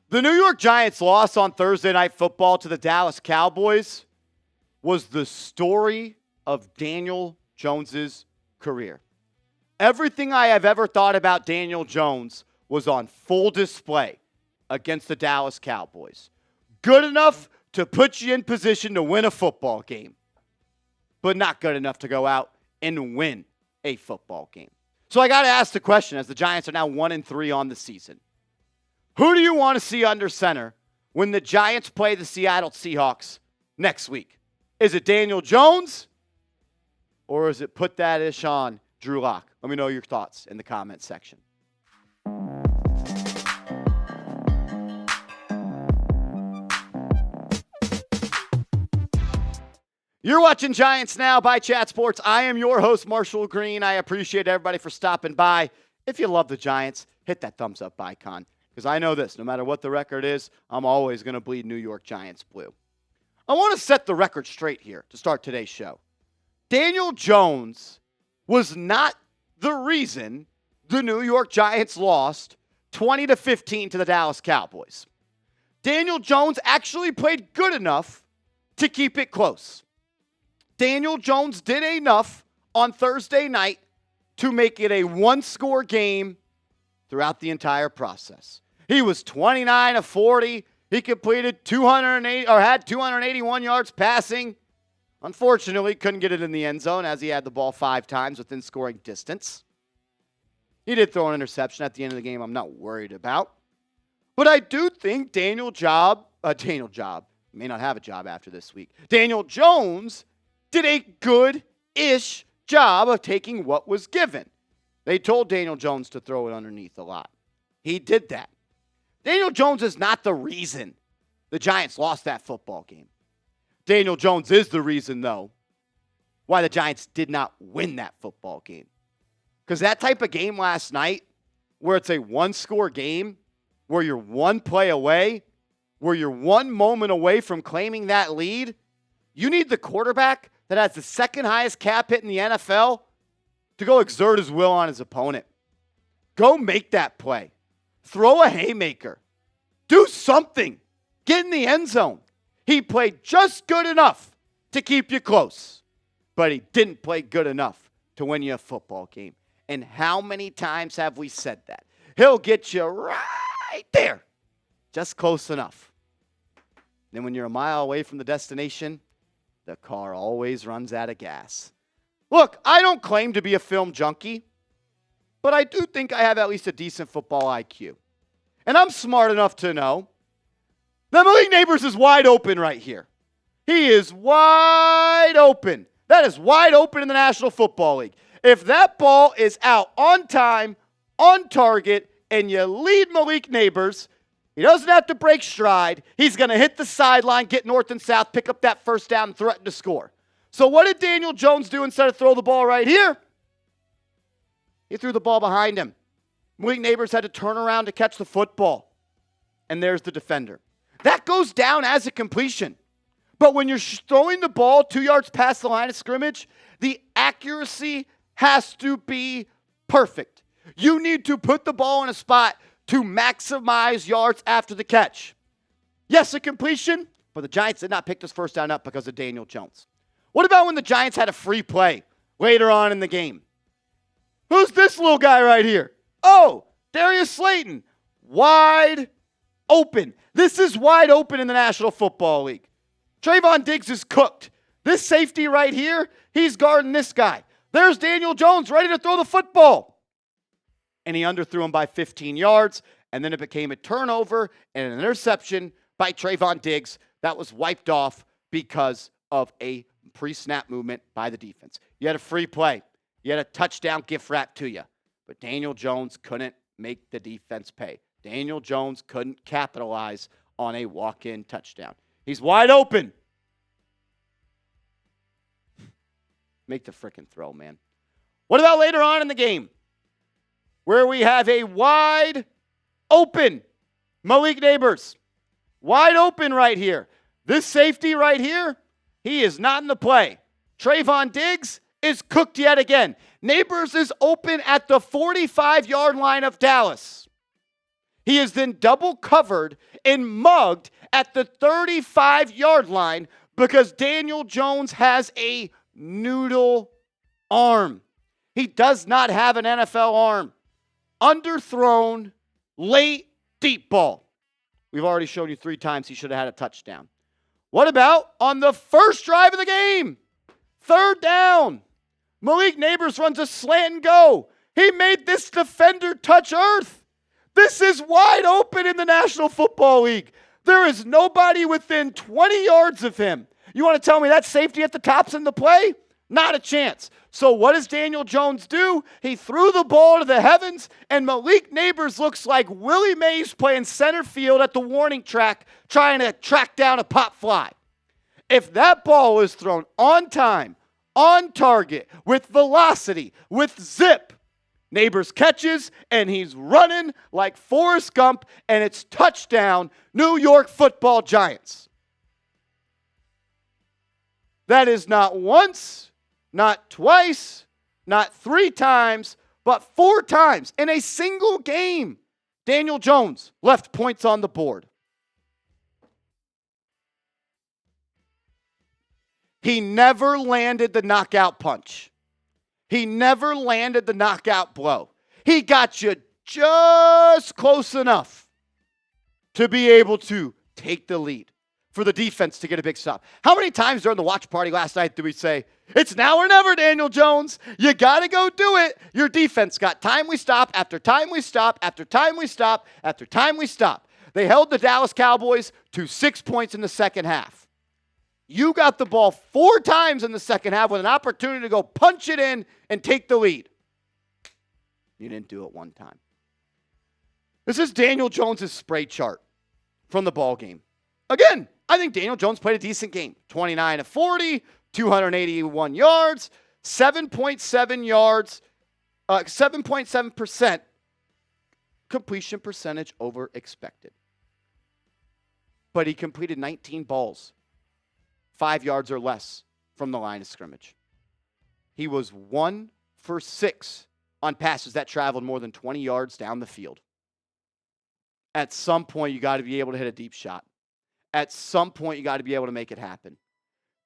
The New York Giants' loss on Thursday Night Football to the Dallas Cowboys was the story of Daniel Jones's career. Everything I have ever thought about Daniel Jones was on full display against the Dallas Cowboys. Good enough to put you in position to win a football game, but not good enough to go out and win a football game. So I got to ask the question, as the Giants are now 1-3 on the season. Who do you want to see under center when the Giants play the Seattle Seahawks next week? Is it Daniel Jones, or is it put that ish on Drew Lock? Let me know your thoughts in the comments section. You're watching Giants Now by Chat Sports. I am your host, Marshall Green. I appreciate everybody for stopping by. If you love the Giants, hit that thumbs up icon. Because I know this, no matter what the record is, I'm always going to bleed New York Giants blue. I want to set the record straight here to start today's show. Daniel Jones was not the reason the New York Giants lost 20-15 to the Dallas Cowboys. Daniel Jones actually played good enough to keep it close. Daniel Jones did enough on Thursday night to make it a one-score game throughout the entire process. He was 29 of 40. He completed 281 yards passing. Unfortunately, couldn't get it in the end zone as he had the ball 5 times within scoring distance. He did throw an interception at the end of the game I'm not worried about. But I do think Daniel Jones may not have a job after this week. Daniel Jones did a good-ish job of taking what was given. They told Daniel Jones to throw it underneath a lot. He did that. Daniel Jones is not the reason the Giants lost that football game. Daniel Jones is the reason, though, why the Giants did not win that football game. Because that type of game last night, where it's a one-score game, where you're one play away, where you're one moment away from claiming that lead, you need the quarterback that has the second highest cap hit in the NFL to go exert his will on his opponent. Go make that play. Throw a haymaker. Do something. Get in the end zone. He played just good enough to keep you close, but he didn't play good enough to win you a football game. And how many times have we said that? He'll get you right there, just close enough. Then when you're a mile away from the destination, the car always runs out of gas. Look, I don't claim to be a film junkie, but I do think I have at least a decent football IQ. And I'm smart enough to know that Malik Nabers is wide open right here. He is wide open. That is wide open in the National Football League. If that ball is out on time, on target, and you lead Malik Nabers, he doesn't have to break stride. He's going to hit the sideline, get north and south, pick up that first down, and threaten to score. So what did Daniel Jones do instead of throw the ball right here? He threw the ball behind him. Malik Nabers had to turn around to catch the football. And there's the defender. That goes down as a completion. But when you're throwing the ball 2 yards past the line of scrimmage, the accuracy has to be perfect. You need to put the ball in a spot to maximize yards after the catch. Yes, a completion, but the Giants did not pick this first down up because of Daniel Jones. What about when the Giants had a free play later on in the game? Who's this little guy right here? Oh, Darius Slayton. Wide open. This is wide open in the National Football League. Trayvon Diggs is cooked. This safety right here, he's guarding this guy. There's Daniel Jones ready to throw the football. And he underthrew him by 15 yards, and then it became a turnover and an interception by Trayvon Diggs that was wiped off because of a pre-snap movement by the defense. You had a free play. You had a touchdown gift wrap to you. But Daniel Jones couldn't make the defense pay. Daniel Jones couldn't capitalize on a walk-in touchdown. He's wide open. Make the frickin' throw, man. What about later on in the game, where we have a wide open Malik Nabers? Wide open right here. This safety right here, he is not in the play. Trayvon Diggs is cooked yet again. Nabers is open at the 45-yard line of Dallas. He is then double covered and mugged at the 35-yard line because Daniel Jones has a noodle arm. He does not have an NFL arm. Underthrown, late, deep ball. We've already shown you 3 times he should have had a touchdown. What about on the first drive of the game? 3rd down. Malik Nabers runs a slant and go. He made this defender touch earth. This is wide open in the National Football League. There is nobody within 20 yards of him. You want to tell me that safety at the top's in the play? Not a chance. So what does Daniel Jones do? He threw the ball to the heavens, and Malik Nabers looks like Willie Mays playing center field at the warning track trying to track down a pop fly. If that ball is thrown on time, on target, with velocity, with zip, Nabers catches, and he's running like Forrest Gump, and it's touchdown, New York Football Giants. That is not once, not twice, not 3 times, but 4 times in a single game. Daniel Jones left points on the board. He never landed the knockout punch. He never landed the knockout blow. He got you just close enough to be able to take the lead, for the defense to get a big stop. How many times during the watch party last night did we say, it's now or never, Daniel Jones. You got to go do it. Your defense got timely stop after timely stop after timely stop after timely stop. They held the Dallas Cowboys to 6 points in the second half. You got the ball 4 times in the second half with an opportunity to go punch it in and take the lead. You didn't do it 1 time. This is Daniel Jones' spray chart from the ball game. Again, I think Daniel Jones played a decent game. 29 of 40, 281 yards, 7.7 yards, 7.7% completion percentage over expected. But he completed 19 balls, 5 yards or less from the line of scrimmage. He was 1 for 6 on passes that traveled more than 20 yards down the field. At some point, you got to be able to hit a deep shot. At some point, you got to be able to make it happen.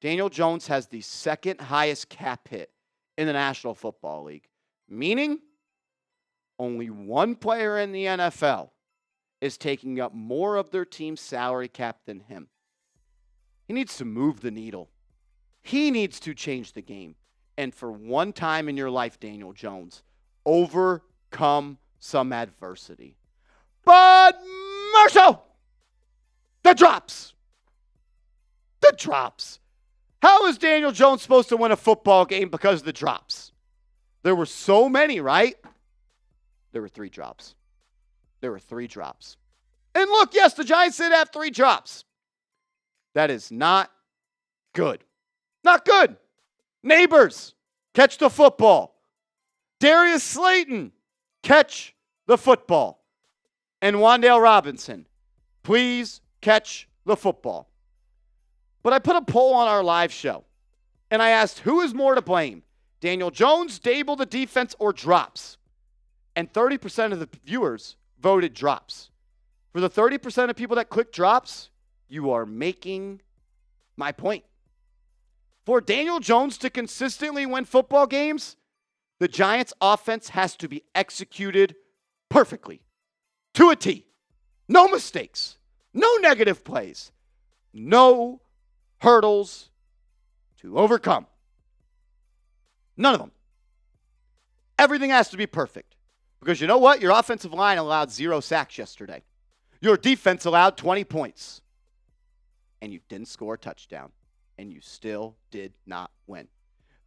Daniel Jones has the 2nd highest cap hit in the National Football League, meaning only 1 player in the NFL is taking up more of their team's salary cap than him. He needs to move the needle. He needs to change the game. And for one time in your life, Daniel Jones, overcome some adversity. But Marshall! The drops. The drops. How is Daniel Jones supposed to win a football game because of the drops? There were so many, right? There were 3 drops. There were 3 drops. And look, yes, the Giants did have 3 drops. That is not good. Not good. Nabers, catch the football. Darius Slayton, catch the football. And Wan'Dale Robinson, please catch the football. But I put a poll on our live show, and I asked, who is more to blame? Daniel Jones, Daboll, the defense, or drops? And 30% of the viewers voted drops. For the 30% of people that click drops, you are making my point. For Daniel Jones to consistently win football games, the Giants' offense has to be executed perfectly, to a T. No mistakes, no negative plays, no hurdles to overcome. None of them. Everything has to be perfect. Because you know what? Your offensive line allowed 0 sacks yesterday. Your defense allowed 20 points. And you didn't score a touchdown. And you still did not win.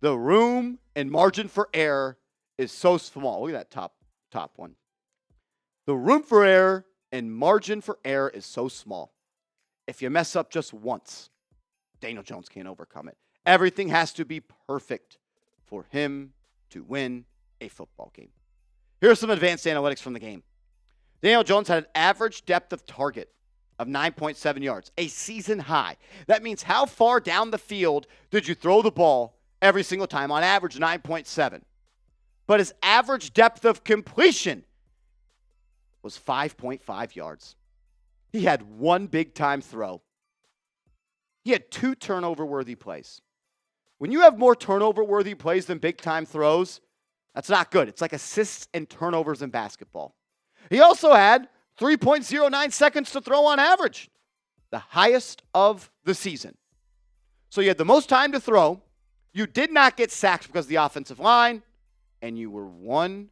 The room and margin for error is so small. Look at that top one. The room for error and margin for error is so small. If you mess up just once, Daniel Jones can't overcome it. Everything has to be perfect for him to win a football game. Here are some advanced analytics from the game. Daniel Jones had an average depth of target of 9.7 yards, a season high. That means how far down the field did you throw the ball every single time? On average, 9.7. But his average depth of completion was 5.5 yards. He had one big-time throw. He had 2 turnover-worthy plays. When you have more turnover-worthy plays than big-time throws, that's not good. It's like assists and turnovers in basketball. He also had 3.09 seconds to throw on average, the highest of the season. So you had the most time to throw. You did not get sacked because of the offensive line, and you were 1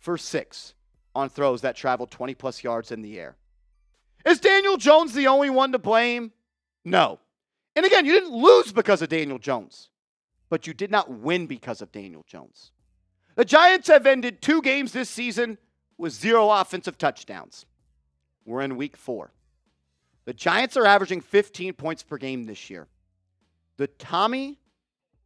for 6 on throws that traveled 20-plus yards in the air. Is Daniel Jones the only one to blame? No. And again, you didn't lose because of Daniel Jones, but you did not win because of Daniel Jones. The Giants have ended 2 games this season with 0 offensive touchdowns. We're in week 4. The Giants are averaging 15 points per game this year. The Tommy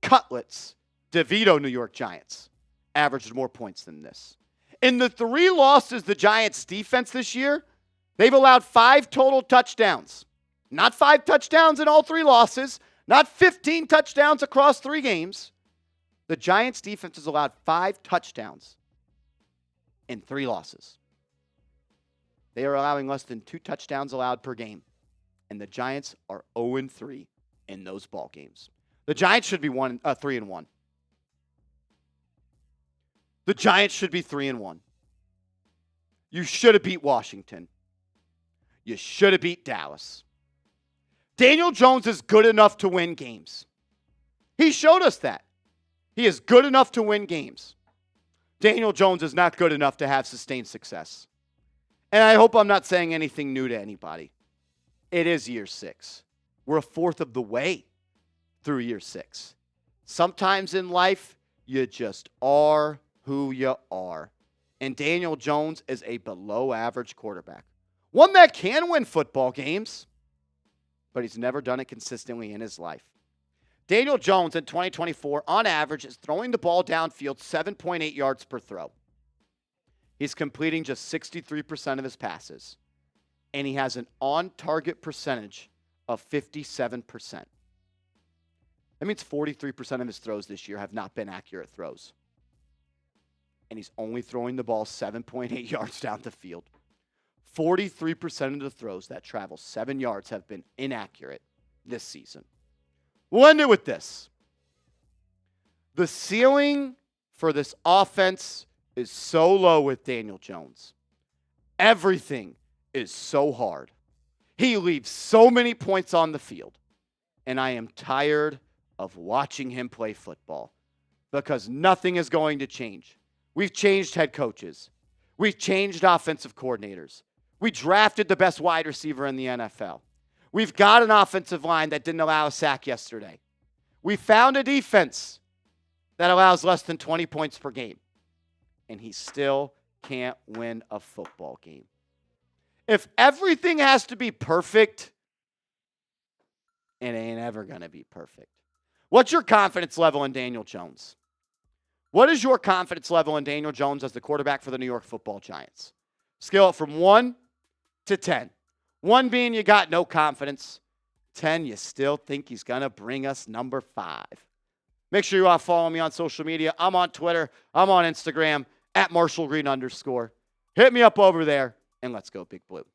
Cutlets DeVito New York Giants averaged more points than this. In the 3 losses the Giants defense this year, they've allowed 5 total touchdowns. Not 5 touchdowns in all 3 losses, not 15 touchdowns across 3 games. The Giants defense has allowed 5 touchdowns in 3 losses. They are allowing less than 2 touchdowns allowed per game. And the Giants are 0-3 in those ball games. The Giants should be 3-1. The Giants should be 3-1. You should have beat Washington. You should have beat Dallas. Daniel Jones is good enough to win games. He showed us that. He is good enough to win games. Daniel Jones is not good enough to have sustained success. And I hope I'm not saying anything new to anybody. It is year 6. We're a fourth of the way through year 6. Sometimes in life, you just are who you are. And Daniel Jones is a below-average quarterback. One that can win football games, but he's never done it consistently in his life. Daniel Jones in 2024, on average, is throwing the ball downfield 7.8 yards per throw. He's completing just 63% of his passes, and he has an on-target percentage of 57%. That means 43% of his throws this year have not been accurate throws. And he's only throwing the ball 7.8 yards down the field. 43% of the throws that travel 7 yards have been inaccurate this season. We'll end it with this. The ceiling for this offense is so low with Daniel Jones. Everything is so hard. He leaves so many points on the field. And I am tired of watching him play football because nothing is going to change. We've changed head coaches. We've changed offensive coordinators. We drafted the best wide receiver in the NFL. We've got an offensive line that didn't allow a sack yesterday. We found a defense that allows less than 20 points per game. And he still can't win a football game. If everything has to be perfect, it ain't ever going to be perfect. What's your confidence level in Daniel Jones? What is your confidence level in Daniel Jones as the quarterback for the New York Football Giants? Scale it from 1 to 10. 1 being you got no confidence. 10, you still think he's going to bring us number 5. Make sure you all follow me on social media. I'm on Twitter. I'm on Instagram, @MarshallGreen_. Hit me up over there, and let's go Big Blue.